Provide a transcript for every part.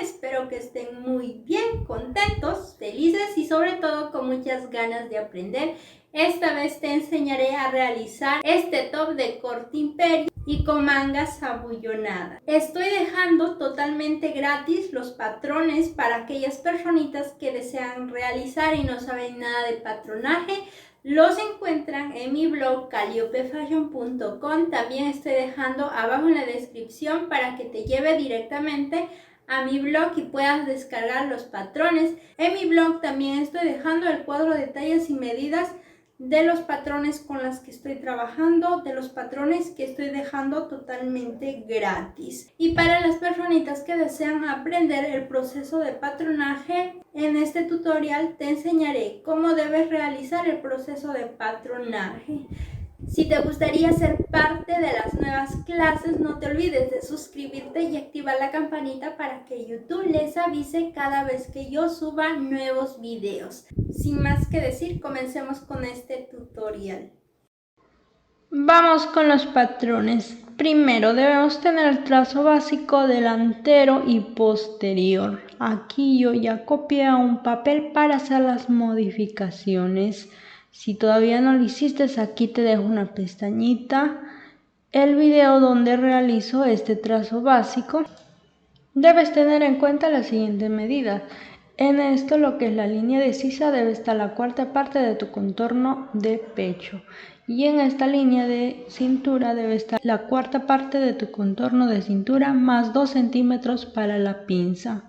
Espero que estén muy bien, contentos, felices y sobre todo con muchas ganas de aprender. Esta vez te enseñaré a realizar este top de corte imperio y con mangas abullonadas. Estoy dejando totalmente gratis los patrones para aquellas personitas que desean realizar y no saben nada de patronaje. Los encuentran en mi blog calliopefashion.com. También estoy dejando abajo en la descripción para que te lleve directamente a mi blog y puedas descargar los patrones. En mi blog también estoy dejando el cuadro de tallas y medidas de los patrones con los que estoy trabajando, de los patrones que estoy dejando totalmente gratis. Y para las personitas que desean aprender el proceso de patronaje, en este tutorial te enseñaré cómo debes realizar el proceso de patronaje. Si te gustaría ser parte de las nuevas clases, no te olvides de suscribirte y activar la campanita para que YouTube les avise cada vez que yo suba nuevos videos. Sin más que decir, comencemos con este tutorial. Vamos con los patrones. Primero debemos tener el trazo básico delantero y posterior. Aquí yo ya copié a un papel para hacer las modificaciones. Si todavía no lo hiciste, aquí te dejo una pestañita, el video donde realizo este trazo básico. Debes tener en cuenta la siguiente medida. En esto, lo que es la línea de sisa, debe estar la cuarta parte de tu contorno de pecho. Y en esta línea de cintura debe estar la cuarta parte de tu contorno de cintura más 2 centímetros para la pinza.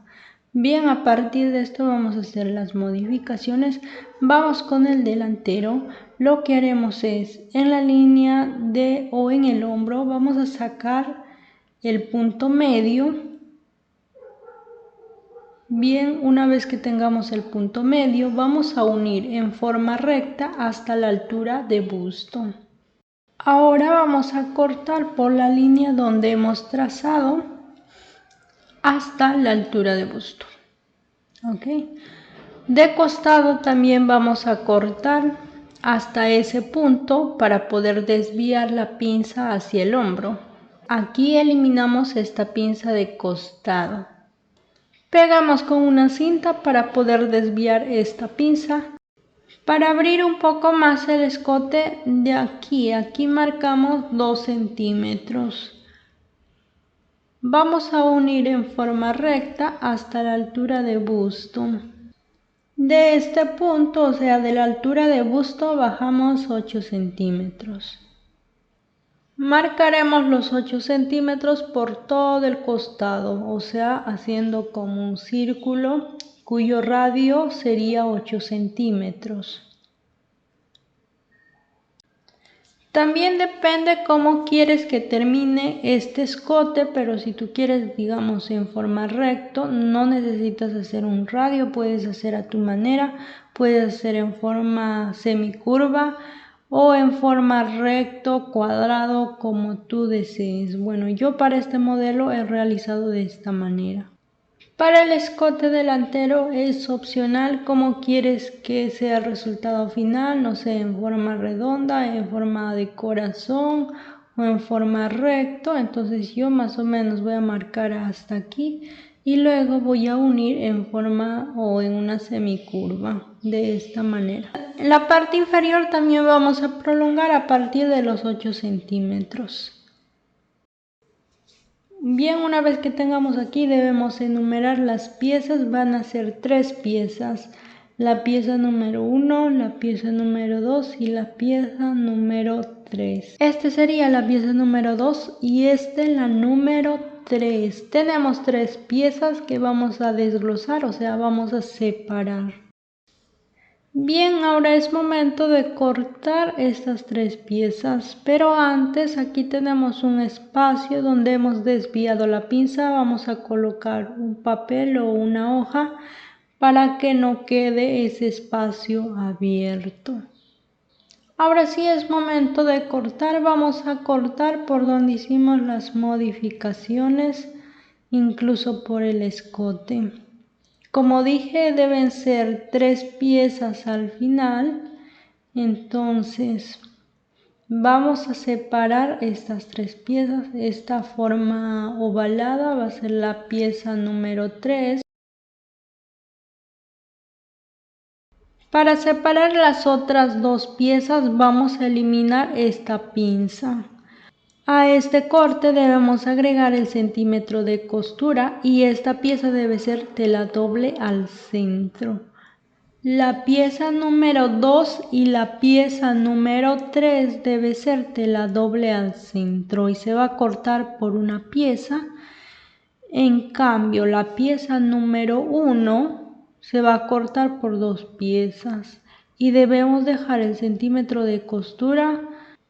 Bien, a partir de esto vamos a hacer las modificaciones. Vamos con el delantero. Lo que haremos es, en la línea de o en el hombro, vamos a sacar el punto medio. Bien, una vez que tengamos el punto medio, vamos a unir en forma recta hasta la altura de busto. Ahora vamos a cortar por la línea donde hemos trazado hasta la altura de busto. De costado también vamos a cortar hasta ese punto para poder desviar la pinza hacia el hombro. Aquí eliminamos esta pinza de costado. Pegamos con una cinta para poder desviar esta pinza. Para abrir un poco más el escote de aquí marcamos 2 centímetros. Vamos a unir en forma recta hasta la altura de busto. De este punto, o sea, de la altura de busto, bajamos 8 centímetros. Marcaremos los 8 centímetros por todo el costado, o sea, haciendo como un círculo cuyo radio sería 8 centímetros. También depende cómo quieres que termine este escote, pero si tú quieres, digamos, en forma recto, no necesitas hacer un radio, puedes hacer a tu manera, puedes hacer en forma semicurva o en forma recto, cuadrado, como tú desees. Bueno, yo para este modelo he realizado de esta manera. Para el escote delantero es opcional cómo quieres que sea el resultado final, no sé, en forma redonda, en forma de corazón o en forma recto. Entonces yo más o menos voy a marcar hasta aquí y luego voy a unir en forma o en una semicurva de esta manera. En la parte inferior también vamos a prolongar a partir de los 8 centímetros. Bien, una vez que tengamos aquí debemos enumerar las piezas. Van a ser 3 piezas, la pieza número 1, la pieza número 2 y la pieza número 3. Esta sería la pieza número 2 y esta la número 3. Tenemos 3 piezas que vamos a desglosar, o sea, vamos a separar. Bien, ahora es momento de cortar estas 3 piezas, pero antes aquí tenemos un espacio donde hemos desviado la pinza. Vamos a colocar un papel o una hoja para que no quede ese espacio abierto. Ahora sí es momento de cortar. Vamos a cortar por donde hicimos las modificaciones, incluso por el escote. Como dije, deben ser 3 piezas al final, entonces Vamos a separar estas 3 piezas. Esta forma ovalada va a ser la pieza número 3. Para separar las otras 2 piezas vamos a eliminar esta pinza. A este corte debemos agregar el centímetro de costura y esta pieza debe ser tela doble al centro. La pieza número 2 y la pieza número 3 debe ser tela doble al centro y se va a cortar por una pieza. En cambio, la pieza número 1 se va a cortar por 2 piezas y debemos dejar el centímetro de costura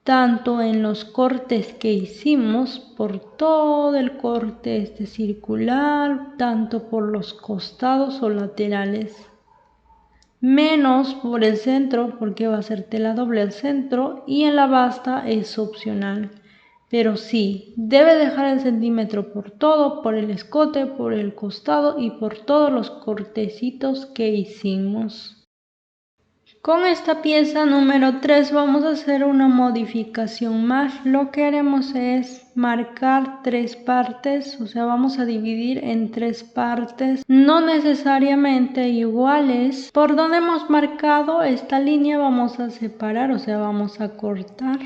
tanto en los cortes que hicimos por todo el corte circular, tanto por los costados o laterales, menos por el centro porque va a ser tela doble al centro y en la basta es opcional. Pero sí, debe dejar el centímetro por todo, por el escote, por el costado y por todos los cortecitos que hicimos. Con esta pieza número 3 vamos a hacer una modificación más. Lo que haremos es marcar 3 partes, o sea, vamos a dividir en 3 partes, no necesariamente iguales. Por donde hemos marcado esta línea vamos a separar, o sea, vamos a cortar.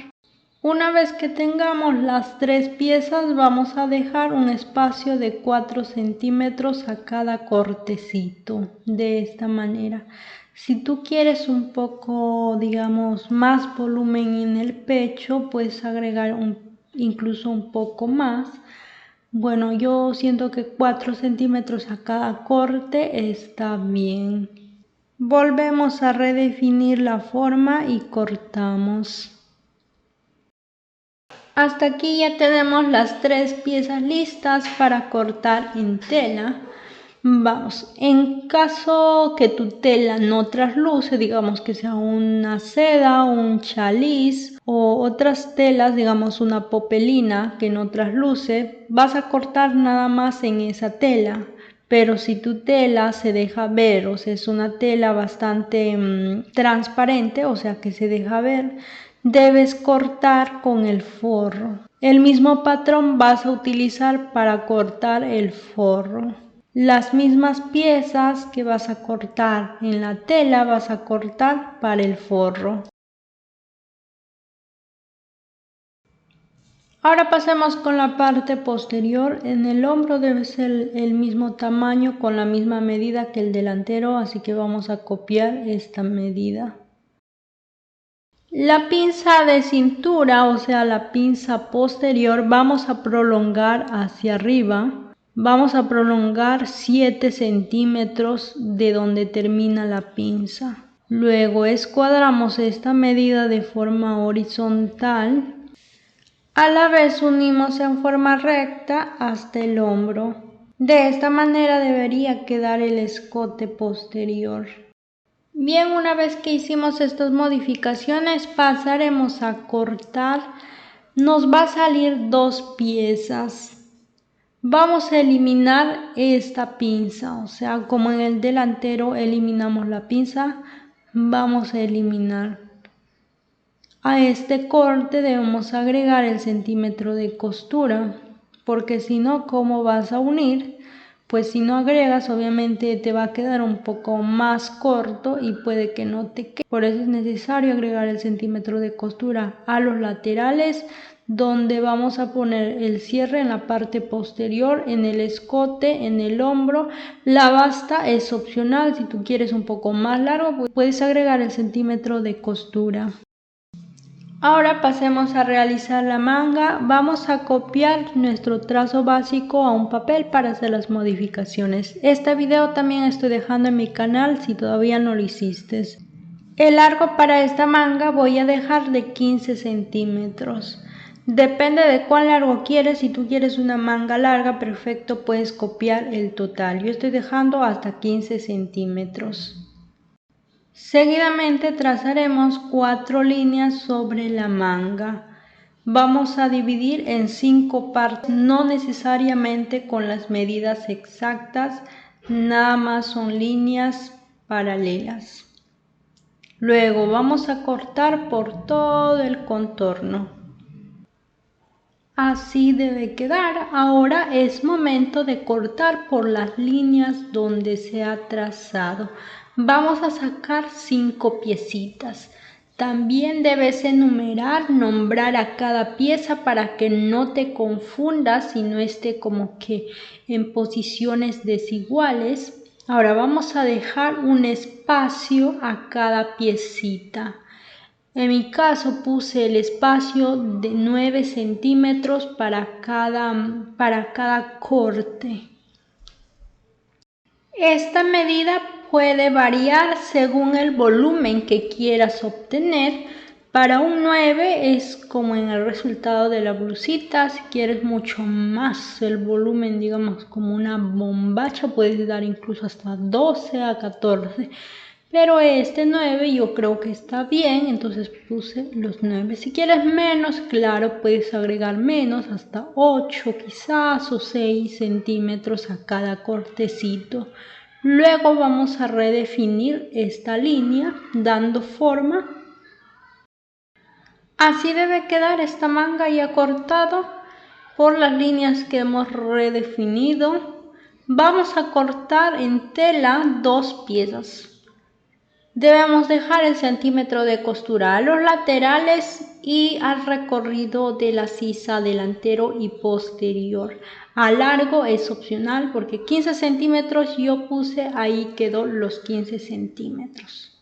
Una vez que tengamos las 3 piezas vamos a dejar un espacio de 4 centímetros a cada cortecito, de esta manera. Si tú quieres un poco, digamos, más volumen en el pecho, puedes agregar incluso un poco más. Bueno, yo siento que 4 centímetros a cada corte está bien. Volvemos a redefinir la forma y cortamos. Hasta aquí ya tenemos las 3 piezas listas para cortar en tela. Vamos, en caso que tu tela no trasluce, digamos que sea una seda, un chaliz o otras telas, digamos una popelina que no trasluce, vas a cortar nada más en esa tela. Pero si tu tela se deja ver, o sea, es una tela bastante transparente, o sea, que se deja ver, debes cortar con el forro. El mismo patrón vas a utilizar para cortar el forro. Las mismas piezas que vas a cortar en la tela vas a cortar para el forro. Ahora pasemos con la parte posterior. En el hombro debe ser el mismo tamaño con la misma medida que el delantero, así que vamos a copiar esta medida. La pinza de cintura, o sea la pinza posterior, vamos a prolongar hacia arriba. Vamos a prolongar 7 centímetros de donde termina la pinza. Luego escuadramos esta medida de forma horizontal. A la vez unimos en forma recta hasta el hombro. De esta manera debería quedar el escote posterior. Bien, una vez que hicimos estas modificaciones pasaremos a cortar. Nos va a salir 2 piezas. Vamos a eliminar esta pinza, o sea, como en el delantero eliminamos la pinza, vamos a eliminar. A este corte debemos agregar el centímetro de costura, porque si no, ¿cómo vas a unir? Pues si no agregas, obviamente te va a quedar un poco más corto y puede que no te quede. Por eso es necesario agregar el centímetro de costura a los laterales, donde vamos a poner el cierre en la parte posterior, en el escote, en el hombro. La basta es opcional, si tú quieres un poco más largo, pues puedes agregar el centímetro de costura. Ahora pasemos a realizar la manga. Vamos a copiar nuestro trazo básico a un papel para hacer las modificaciones. Este video también estoy dejando en mi canal si todavía no lo hiciste. El largo para esta manga voy a dejar de 15 centímetros. Depende de cuán largo quieres. Si tú quieres una manga larga, perfecto, puedes copiar el total. Yo estoy dejando hasta 15 centímetros. Seguidamente trazaremos 4 líneas sobre la manga. Vamos a dividir en 5 partes, no necesariamente con las medidas exactas, nada más son líneas paralelas. Luego vamos a cortar por todo el contorno. Así debe quedar. Ahora es momento de cortar por las líneas donde se ha trazado. Vamos a sacar 5 piecitas. También debes enumerar, nombrar a cada pieza para que no te confundas y no esté como que en posiciones desiguales. Ahora vamos a dejar un espacio a cada piecita. En mi caso puse el espacio de 9 centímetros para cada corte. Esta medida puede variar según el volumen que quieras obtener. Para un 9 es como en el resultado de la blusita. Si quieres mucho más el volumen, digamos como una bombacha, puedes dar incluso hasta 12 a 14. Pero este 9 yo creo que está bien, entonces puse los 9. Si quieres menos, claro, puedes agregar menos, hasta 8 quizás o 6 centímetros a cada cortecito. Luego vamos a redefinir esta línea dando forma. Así debe quedar esta manga ya cortado por las líneas que hemos redefinido. Vamos a cortar en tela 2 piezas. Debemos dejar el centímetro de costura a los laterales y al recorrido de la sisa delantero y posterior. A largo es opcional porque 15 centímetros yo puse, ahí quedó los 15 centímetros.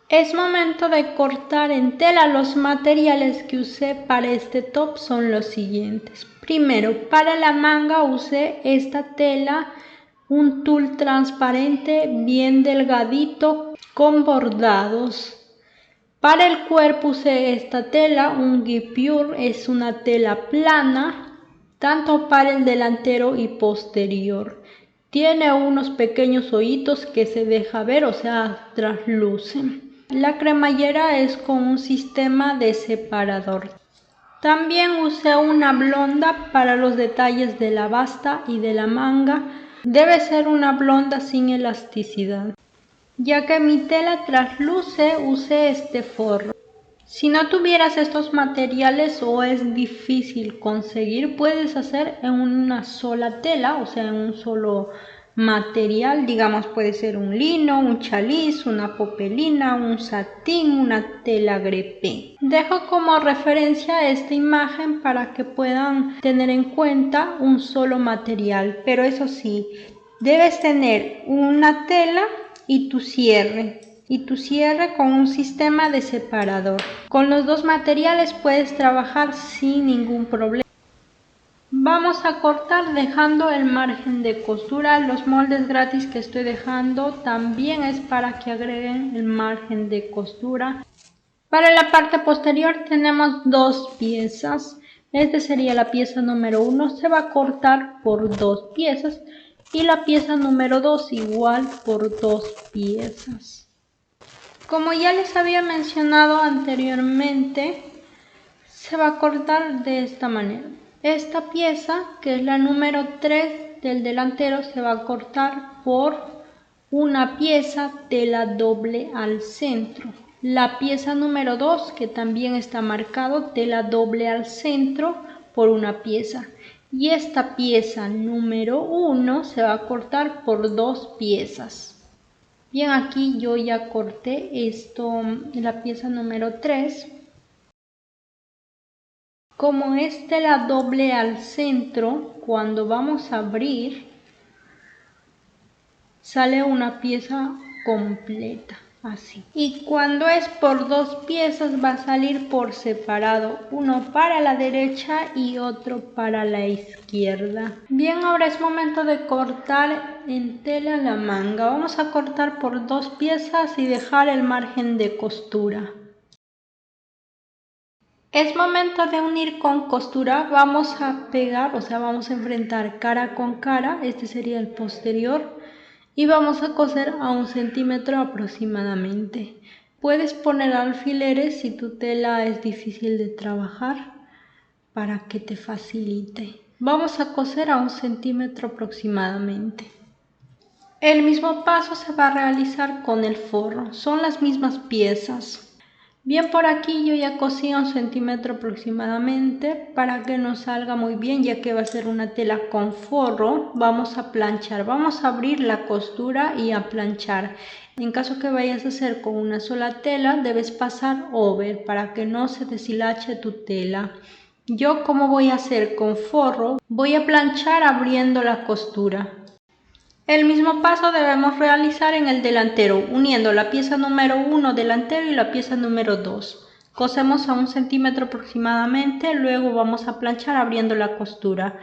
Es momento de cortar en tela. Los materiales que usé para este top son los siguientes. Primero, para la manga usé esta tela, un tul transparente bien delgadito con bordados. Para el cuerpo usé esta tela, un guipure, es una tela plana, tanto para el delantero y posterior. Tiene unos pequeños hoyitos que se deja ver, o sea, traslucen. La cremallera es con un sistema de separador. También usé una blonda para los detalles de la basta y de la manga. Debe ser una blonda sin elasticidad. Ya que mi tela trasluce, usé este forro. Si no tuvieras estos materiales o es difícil conseguir, puedes hacer en una sola tela, o sea, en un solo material. Digamos, puede ser un lino, un chaliz, una popelina, un satín, una tela grepé. Dejo como referencia esta imagen para que puedan tener en cuenta un solo material, pero eso sí, debes tener una tela y tu cierre con un sistema de separador. Con los dos materiales puedes trabajar sin ningún problema. Vamos a cortar dejando el margen de costura. Los moldes gratis que estoy dejando también es para que agreguen el margen de costura. Para la parte posterior tenemos 2 piezas. Esta sería la pieza número 1, se va a cortar por 2 piezas. Y la pieza número 2 igual por 2 piezas. Como ya les había mencionado anteriormente, se va a cortar de esta manera. Esta pieza, que es la número 3 del delantero, se va a cortar por una pieza tela doble al centro. La pieza número 2, que también está marcado, tela doble al centro por una pieza. Y esta pieza número 1 se va a cortar por 2 piezas. Bien, aquí yo ya corté esto, la pieza número 3. Como es tela doble al centro, cuando vamos a abrir, sale una pieza completa, así. Y cuando es por 2 piezas va a salir por separado, uno para la derecha y otro para la izquierda. Bien, ahora es momento de cortar en tela la manga. Vamos a cortar por 2 piezas y dejar el margen de costura. Es momento de unir con costura. Vamos a pegar, o sea, vamos a enfrentar cara con cara. Este sería el posterior. Y vamos a coser a 1 centímetro aproximadamente. Puedes poner alfileres si tu tela es difícil de trabajar para que te facilite. Vamos a coser a 1 centímetro aproximadamente. El mismo paso se va a realizar con el forro, son las mismas piezas. Bien, por aquí yo ya cosí a 1 centímetro aproximadamente para que nos salga muy bien, ya que va a ser una tela con forro. Vamos a planchar, vamos a abrir la costura y a planchar. En caso que vayas a hacer con una sola tela, debes pasar over para que no se deshilache tu tela. Yo, como voy a hacer con forro, voy a planchar abriendo la costura. El mismo paso debemos realizar en el delantero, uniendo la pieza número 1 delantero y la pieza número 2. Cosemos a 1 centímetro aproximadamente, luego vamos a planchar abriendo la costura.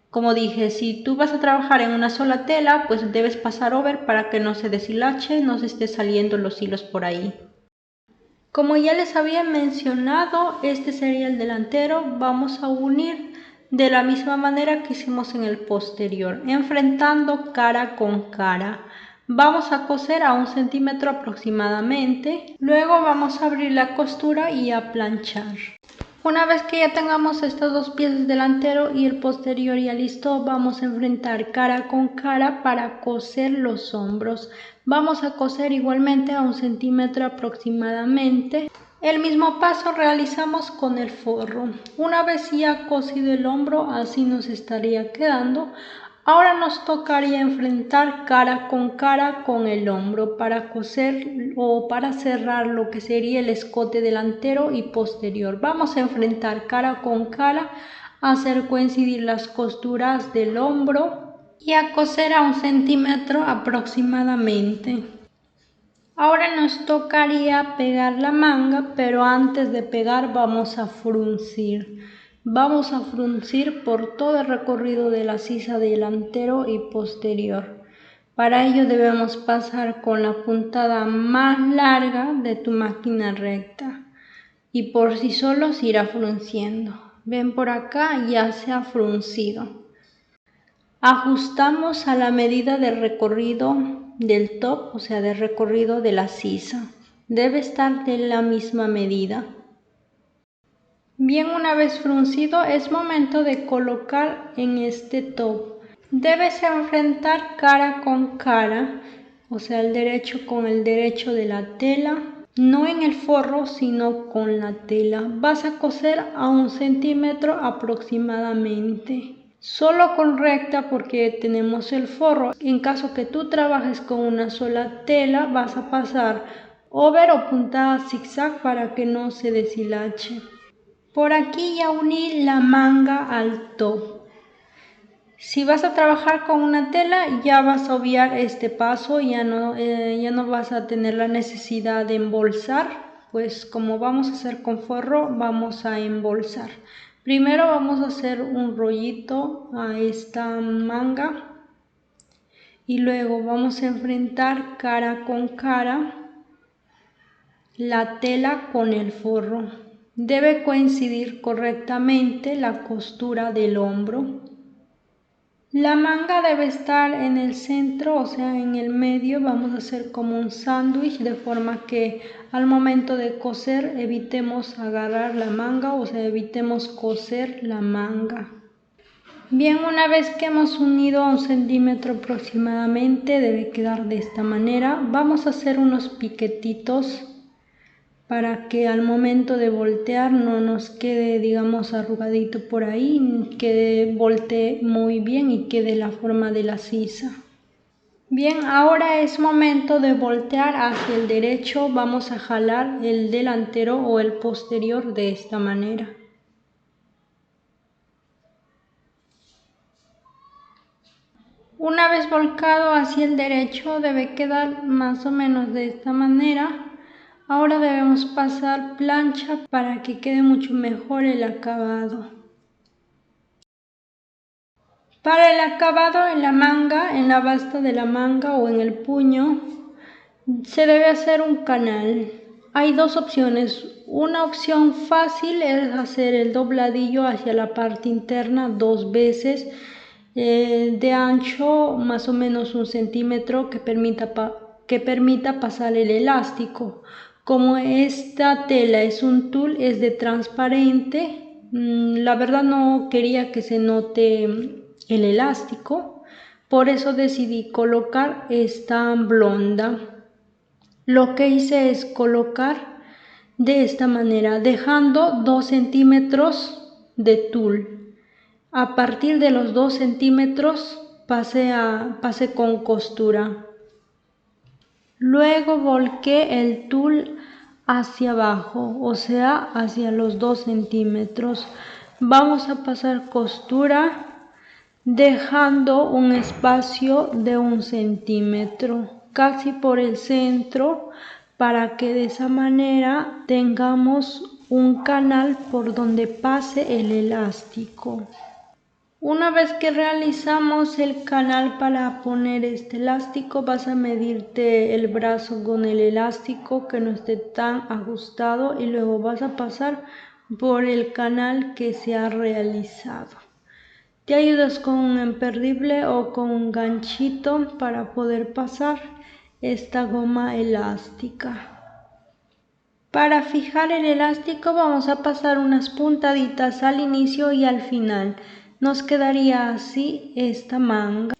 Como dije, si tú vas a trabajar en una sola tela, pues debes pasar over para que no se deshilache, no se esté saliendo los hilos por ahí. Como ya les había mencionado, este sería el delantero. Vamos a unir de la misma manera que hicimos en el posterior, enfrentando cara con cara. Vamos a coser a 1 centímetro aproximadamente, luego vamos a abrir la costura y a planchar. Una vez que ya tengamos estas dos piezas, delantero y el posterior ya listo, vamos a enfrentar cara con cara para coser los hombros. Vamos a coser igualmente a 1 centímetro aproximadamente. El mismo paso realizamos con el forro. Una vez ya cosido el hombro, así nos estaría quedando. Ahora nos tocaría enfrentar cara con el hombro para coser o para cerrar lo que sería el escote delantero y posterior. Vamos a enfrentar cara con cara, a hacer coincidir las costuras del hombro y a coser a 1 centímetro aproximadamente. Ahora nos tocaría pegar la manga, pero antes de pegar vamos a fruncir. Vamos a fruncir por todo el recorrido de la sisa delantero y posterior. Para ello debemos pasar con la puntada más larga de tu máquina recta y por sí solo se irá frunciendo. Ven, por acá ya se ha fruncido. Ajustamos a la medida del recorrido del top, o sea, del recorrido de la sisa. Debe estar de la misma medida. Bien, una vez fruncido es momento de colocar en este top. Debes enfrentar cara con cara, o sea, el derecho con el derecho de la tela. No en el forro, sino con la tela. Vas a coser a 1 centímetro aproximadamente. Solo con recta porque tenemos el forro. En caso que tú trabajes con una sola tela, vas a pasar over o puntada zigzag para que no se deshilache. Por aquí ya uní la manga al top. Si vas a trabajar con una tela, ya vas a obviar este paso, ya no vas a tener la necesidad de embolsar, pues como vamos a hacer con forro, vamos a embolsar. Primero vamos a hacer un rollito a esta manga y luego vamos a enfrentar cara con cara la tela con el forro. Debe coincidir correctamente la costura del hombro. La manga debe estar en el centro, o sea, en el medio. Vamos a hacer como un sándwich de forma que al momento de coser evitemos agarrar la manga, o sea, evitemos coser la manga. Bien, una vez que hemos unido a 1 centímetro aproximadamente, debe quedar de esta manera. Vamos a hacer unos piquetitos para que al momento de voltear no nos quede, digamos, arrugadito por ahí, que voltee muy bien y quede la forma de la sisa. Bien, ahora es momento de voltear hacia el derecho. Vamos a jalar el delantero o el posterior de esta manera. Una vez volcado hacia el derecho debe quedar más o menos de esta manera. Ahora debemos pasar plancha para que quede mucho mejor el acabado. Para el acabado en la manga, en la basta de la manga o en el puño, se debe hacer un canal. Hay dos opciones. Una opción fácil es hacer el dobladillo hacia la parte interna 2 veces de ancho, más o menos 1 centímetro, que permita pasar el elástico. Como esta tela es un tul, es de transparente, la verdad no quería que se note el elástico, Por eso decidí colocar esta blonda. Lo que hice es colocar de esta manera, dejando 2 centímetros de tul. A partir de los 2 centímetros pasé con costura. Luego volqué el tul hacia abajo, o sea, hacia los 2 centímetros. Vamos a pasar costura dejando un espacio de 1 centímetro, casi por el centro, para que de esa manera tengamos un canal por donde pase el elástico. Una vez que realizamos el canal para poner este elástico, vas a medirte el brazo con el elástico que no esté tan ajustado y luego vas a pasar por el canal que se ha realizado. Te ayudas con un imperdible o con un ganchito para poder pasar esta goma elástica. Para fijar el elástico vamos a pasar unas puntaditas al inicio y al final. Nos quedaría así esta manga.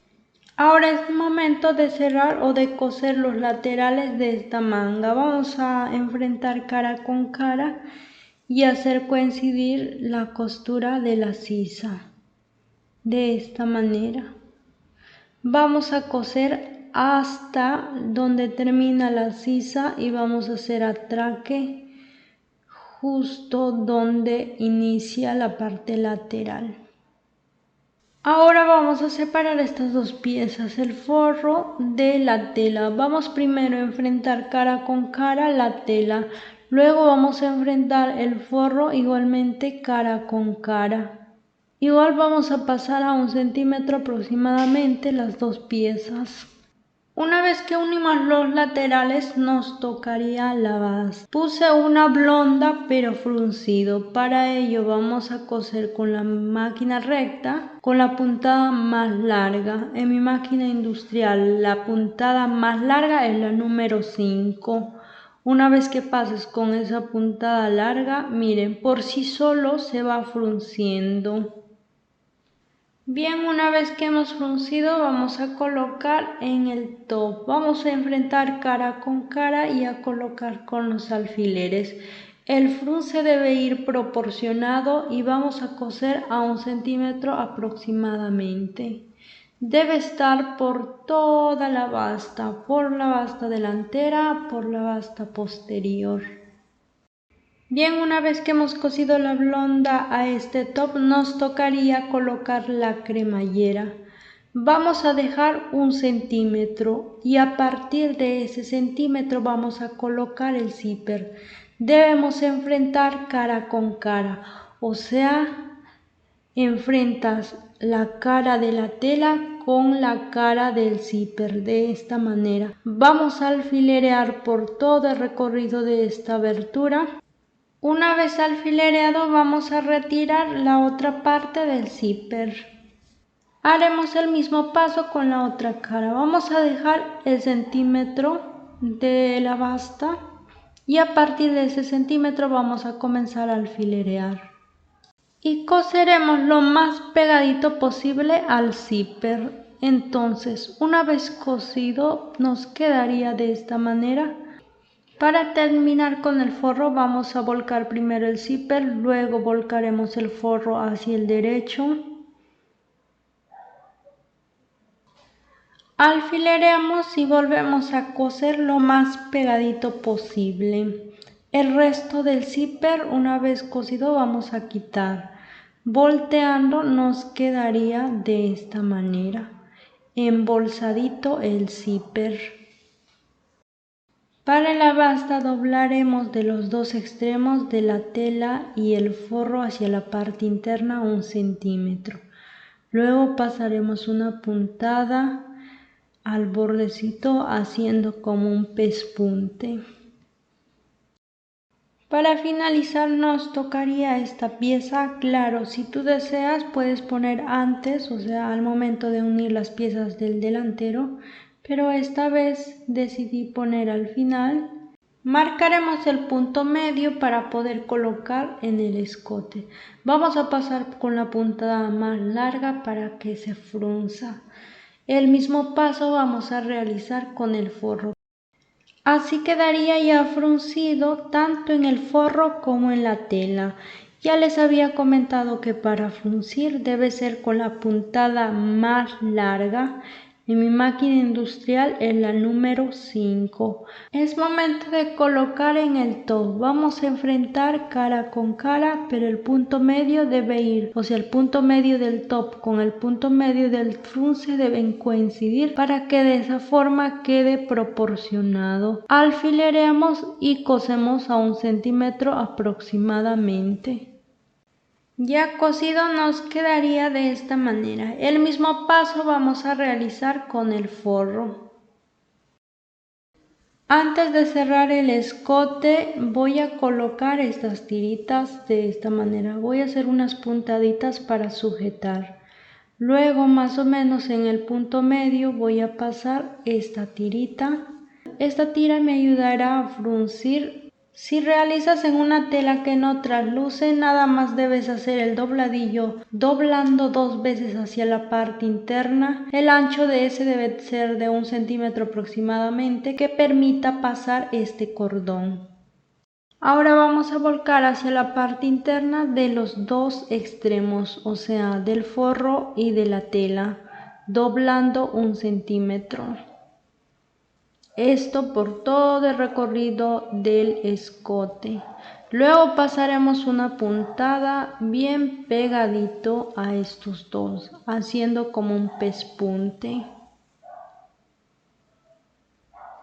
Ahora es el momento de cerrar o de coser los laterales de esta manga. Vamos a enfrentar cara con cara y hacer coincidir la costura de la sisa. De esta manera. Vamos a coser hasta donde termina la sisa y vamos a hacer atraque justo donde inicia la parte lateral. Ahora vamos a separar estas dos piezas, el forro de la tela. Vamos primero a enfrentar cara con cara la tela, luego vamos a enfrentar el forro igualmente cara con cara. Igual vamos a pasar a 1 centímetro aproximadamente las dos piezas. Una vez que unimos los laterales nos tocaría la base. Puse una blonda pero fruncido. Para ello vamos a coser con la máquina recta con la puntada más larga. En mi máquina industrial la puntada más larga es la número 5. Una vez que pases con esa puntada larga, miren, por sí solo se va frunciendo. Bien, una vez que hemos fruncido vamos a colocar en el top. Vamos a enfrentar cara con cara y a colocar con los alfileres. El frunce debe ir proporcionado y vamos a coser a 1 centímetro aproximadamente. Debe estar por toda la basta, por la basta delantera, por la basta posterior. Bien, una vez que hemos cosido la blonda a este top, nos tocaría colocar la cremallera. Vamos a dejar 1 centímetro y a partir de ese centímetro vamos a colocar el zipper. Debemos enfrentar cara con cara, o sea, enfrentas la cara de la tela con la cara del zipper de esta manera. Vamos a alfilerear por todo el recorrido de esta abertura. Una vez alfilereado vamos a retirar la otra parte del zipper. Haremos el mismo paso con la otra cara. Vamos a dejar el centímetro de la basta y a partir de ese centímetro vamos a comenzar a alfilerear. Y coseremos lo más pegadito posible al zipper. Entonces, una vez cosido nos quedaría de esta manera. Para terminar con el forro vamos a volcar primero el zipper, luego volcaremos el forro hacia el derecho. Alfilereamos y volvemos a coser lo más pegadito posible. El resto del zipper una vez cosido vamos a quitar. Volteando nos quedaría de esta manera, embolsadito el zipper. Para la basta doblaremos de los dos extremos de la tela y el forro hacia la parte interna 1 centímetro. Luego pasaremos una puntada al bordecito haciendo como un pespunte. Para finalizar nos tocaría esta pieza. Claro, si tú deseas puedes poner antes, o sea, al momento de unir las piezas del delantero, pero esta vez decidí poner al final. Marcaremos el punto medio para poder colocar en el escote. Vamos a pasar con la puntada más larga para que se frunza. El mismo paso vamos a realizar con el forro. Así quedaría ya fruncido tanto en el forro como en la tela. Ya les había comentado que para fruncir debe ser con la puntada más larga. En mi máquina industrial es la número 5. Es momento de colocar en el top. Vamos a enfrentar cara con cara, pero el punto medio debe ir, o sea, el punto medio del top con el punto medio del frunce deben coincidir para que de esa forma quede proporcionado. Alfileremos y cosemos a 1 centímetro aproximadamente. Ya cosido nos quedaría de esta manera. El mismo paso vamos a realizar con el forro. Antes de cerrar el escote voy a colocar estas tiritas de esta manera. Voy a hacer unas puntaditas para sujetar. Luego más o menos en el punto medio voy a pasar esta tirita. Esta tira me ayudará a fruncir. Si realizas en una tela que no trasluce, nada más debes hacer el dobladillo doblando 2 veces hacia la parte interna. El ancho de ese debe ser de 1 centímetro aproximadamente, que permita pasar este cordón. Ahora vamos a volcar hacia la parte interna de los dos extremos, o sea, del forro y de la tela, doblando 1 centímetro. Esto por todo el recorrido del escote. Luego pasaremos una puntada bien pegadito a estos dos, haciendo como un pespunte.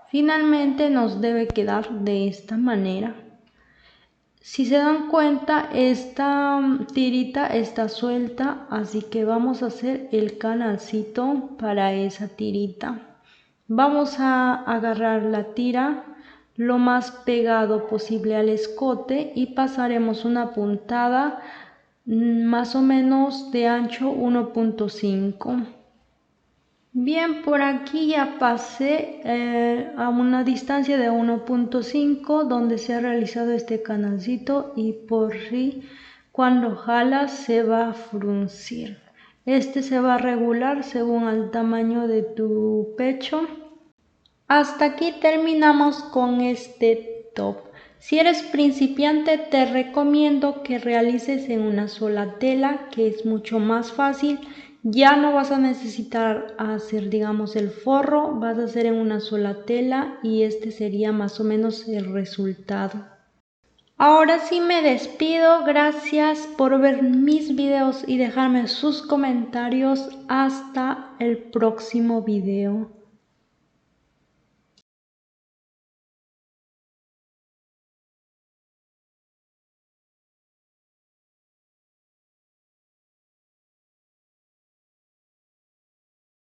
Finalmente nos debe quedar de esta manera. Si se dan cuenta, esta tirita está suelta, así que vamos a hacer el canalcito para esa tirita. Vamos a agarrar la tira lo más pegado posible al escote y pasaremos una puntada más o menos de ancho 1.5. Bien, por aquí ya pasé a una distancia de 1.5 donde se ha realizado este canalcito y por si cuando jalas se va a fruncir. Este se va a regular según el tamaño de tu pecho. Hasta aquí terminamos con este top. Si eres principiante te recomiendo que realices en una sola tela, que es mucho más fácil. Ya no vas a necesitar hacer, digamos, el forro, vas a hacer en una sola tela y este sería más o menos el resultado. Ahora sí me despido, gracias por ver mis videos y dejarme sus comentarios. Hasta el próximo video.